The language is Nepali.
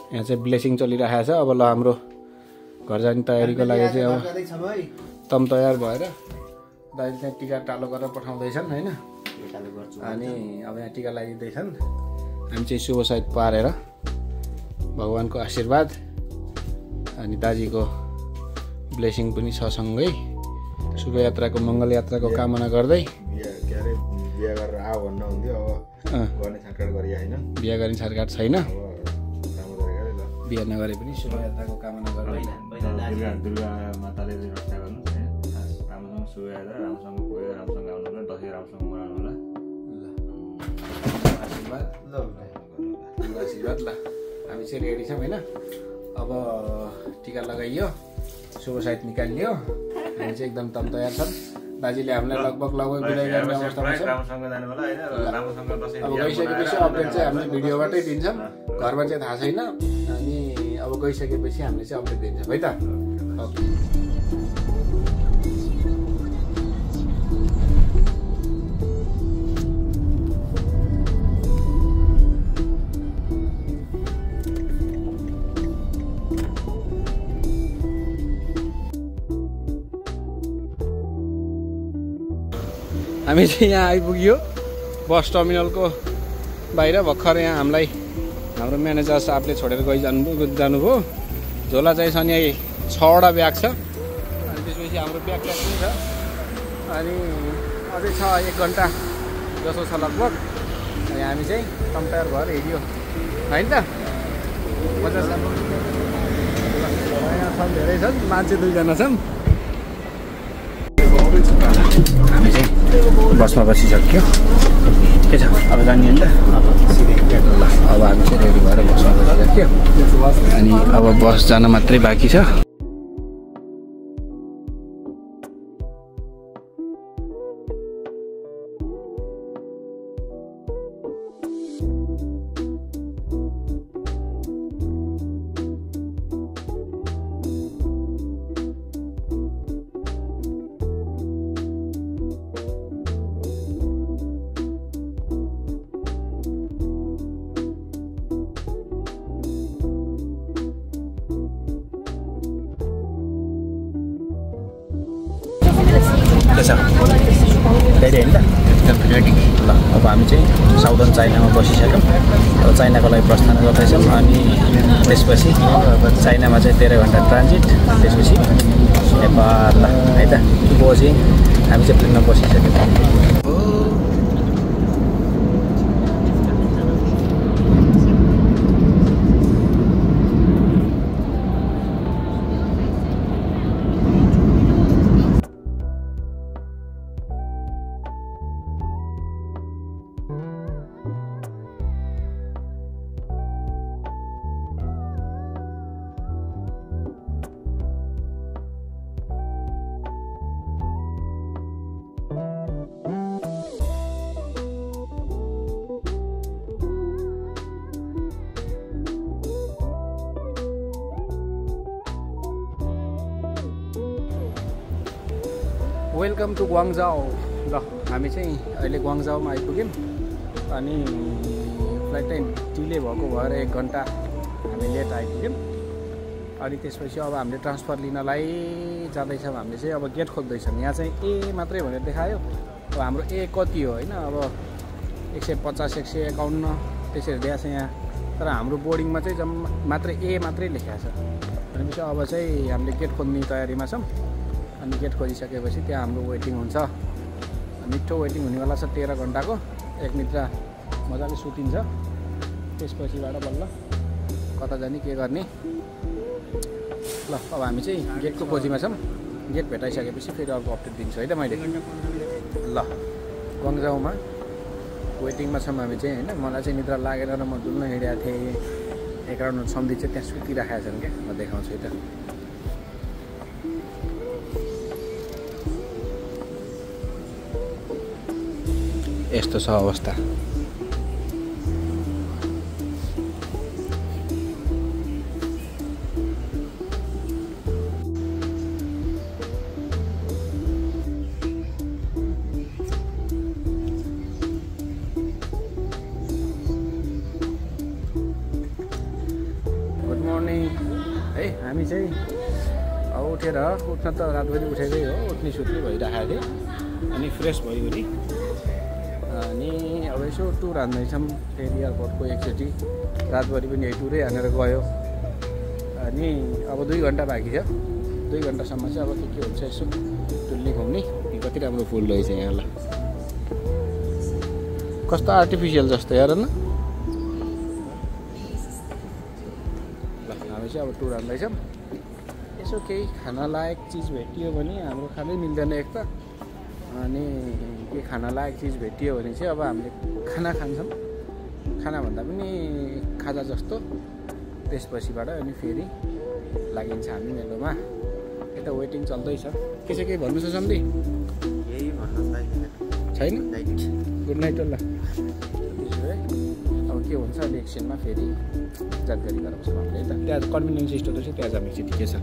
यहाँ चाहिँ ब्लेसिङ चलिरहेको छ। अब ल हाम्रो घर जाने तयारीको लागि चाहिँ अब तम तयार भएर दाइले चाहिँ टिका टालो गरेर पठाउँदैछन् हैन। अनि अब यहाँ टिका लगाइदिँदैछन्। हामी चाहिँ शुभ साइत पारेर भगवानको आशीर्वाद अनि दाजीको ब्लेसिङ पनि छ सँगै शुभ यात्राको मङ्गल यात्राको कामना गर्दै बिहा गरेर आऊ भन्न हुन्थ्यो। अब गर्ने छाटकाट गरिया हैन, बिहा गर्ने छाटकाट छैन। बिहा नगरे पनि शुभ यात्राको कामना गर्दै दुर्गा माताले रक्षा गर्नु राम्रोसँग शुभ यात्रा राम्रोसँग पुगेर राम्रोसँग आउनु होला, दसैँ राम्रोसँग मनाउनु होला। आशीर्वाद आशीर्वाद ल हामी चाहिँ रेडी छौँ होइन। अब टिका लगाइयो, शुभ साइत निकालियो, हामी चाहिँ एकदम तम तयार छौँ। दाजीले हामीलाई लगभग बिदाई गर्ने अवस्थामा छ। अब गइसकेपछि अपडेट चाहिँ हामीले भिडियोबाटै दिन्छौँ, घरमा चाहिँ थाहा छैन। अनि अब गइसकेपछि हामीले चाहिँ अपडेट दिन्छौँ है त। ओके हामी चाहिँ यहाँ आइपुग्यो बस टर्मिनलको बाहिर। भर्खर यहाँ हामीलाई हाम्रो म्यानेजर साहबले छोडेर जानुभयो। झोला चाहिँ छ नि 6वटा ब्याग छ। अनि त्यसपछि हाम्रो ब्याग पनि छ। अनि अझै छ 1 घन्टा जसो छ लगभग। अनि हामी चाहिँ तम तयार भएर हिँड्यो होइन त। मजा छ। यहाँ छन् धेरै छन्, मान्छे 2 जना छन्। हामी चाहिँ बसमा बसिसक्यो। के छ अब जाने नि त। ल अब हामी चाहिँ रेडी भएर बसमा बसिसक्यो। अनि अब बस जान मात्रै बाँकी छ। के छ रेडी होइन त। एकदम रेडी। ल अब हामी चाहिँ साउदर्न चाइनामा बसिसक्यौँ। अब चाइनाको लागि प्रस्थान गर्दैछौँ। अनि त्यसपछि चाइनामा चाहिँ 13 घन्टा ट्रान्जिट, त्यसपछि नेपाल ल है त। बसी हामी चाहिँ प्लेनमा बसिसक्यौँ। Welcome to ग्वाङजाओ। ल हामी चाहिँ अहिले ग्वाङजाओमा आइपुग्यौँ। अनि फ्लाइट टाइम डिले भएको भएर 1 घन्टा हामी लेट आइपुग्यौँ। अनि त्यसपछि अब हामीले ट्रान्सफर लिनलाई जाँदैछौँ। हामीले चाहिँ अब गेट खोल्दैछौँ। यहाँ चाहिँ ए मात्रै भनेर देखायो। अब हाम्रो ए कति हो होइन, अब 150 151 त्यसरी दिएको छ यहाँ। तर हाम्रो बोर्डिङमा चाहिँ मात्रै ए मात्रै लेखाएको छ। भनेपछि अब चाहिँ हामीले गेट खोल्ने तयारीमा छौँ। अनि गेट खोलिसकेपछि त्यहाँ हाम्रो वेटिङ हुन्छ। मिठो वेटिङ हुनेवाला छ 13 घन्टाको। 1 निद्रा मजाले सुतिन्छ। त्यसपछिबाट बल्ल कता जाने के गर्ने। ल अब हामी चाहिँ गेटको खोजीमा छौँ। गेट भेटाइसकेपछि फेरि अर्को अपडेट दिन्छु है त मैले। ल ग्वाङजाओमा वेटिङमा छौँ हामी चाहिँ होइन। मलाई चाहिँ निद्रा लागेर र म डुल्न हिँडेको थिएँ। 11 सम्धि चाहिँ त्यहाँ सुतिराखेका छन् क्या। म देखाउँछु है त। यस्तो छ अवस्था। अनि है हामी चाहिँ उठेर उठ्न त रातभरि उठेकै हो, उठ्ने सुत्ने भइरहेको थियो। अनि फ्रेस भयो नि, अनि अब यसो टुर हान्दैछौँ फेरि एयरपोर्टको एकचोटि। रातभरि पनि यही टुरै हानेर गयो। अनि अब 2 घन्टा बाँकी छ, 2 घन्टासम्म चाहिँ अब के हुन्छ यसो डुल्ने घुम्ने। कति राम्रो फुल रहेछ यहाँ, ल कस्तो आर्टिफिसियल जस्तो हेर न। ल हामी चाहिँ अब टुर हान्दैछौँ। यसो केही खान लायक चिज भेटियो भने, हाम्रो खानै मिल्दैन एक त, अनि के खान लायक चिज भेटियो भने चाहिँ अब हामीले खाना खान्छौँ। खाना भन्दा पनि खाजा जस्तो। त्यसपछिबाट अनि फेरि लागिन्छ हामी मेलोमा। यता वेटिङ चल्दैछ। के छ केही भन्नु छ सम्धी? यही भन्नु छैन? Good night. ल त्यसो भए अब के हुन्छ अहिले एकछिनमा फेरि जानकारी गराउँछौँ हामीले। त्यहाँ कन्भिनियन्स स्टोर छ, त्यहाँ जाने चाहिँ ठिकै छ।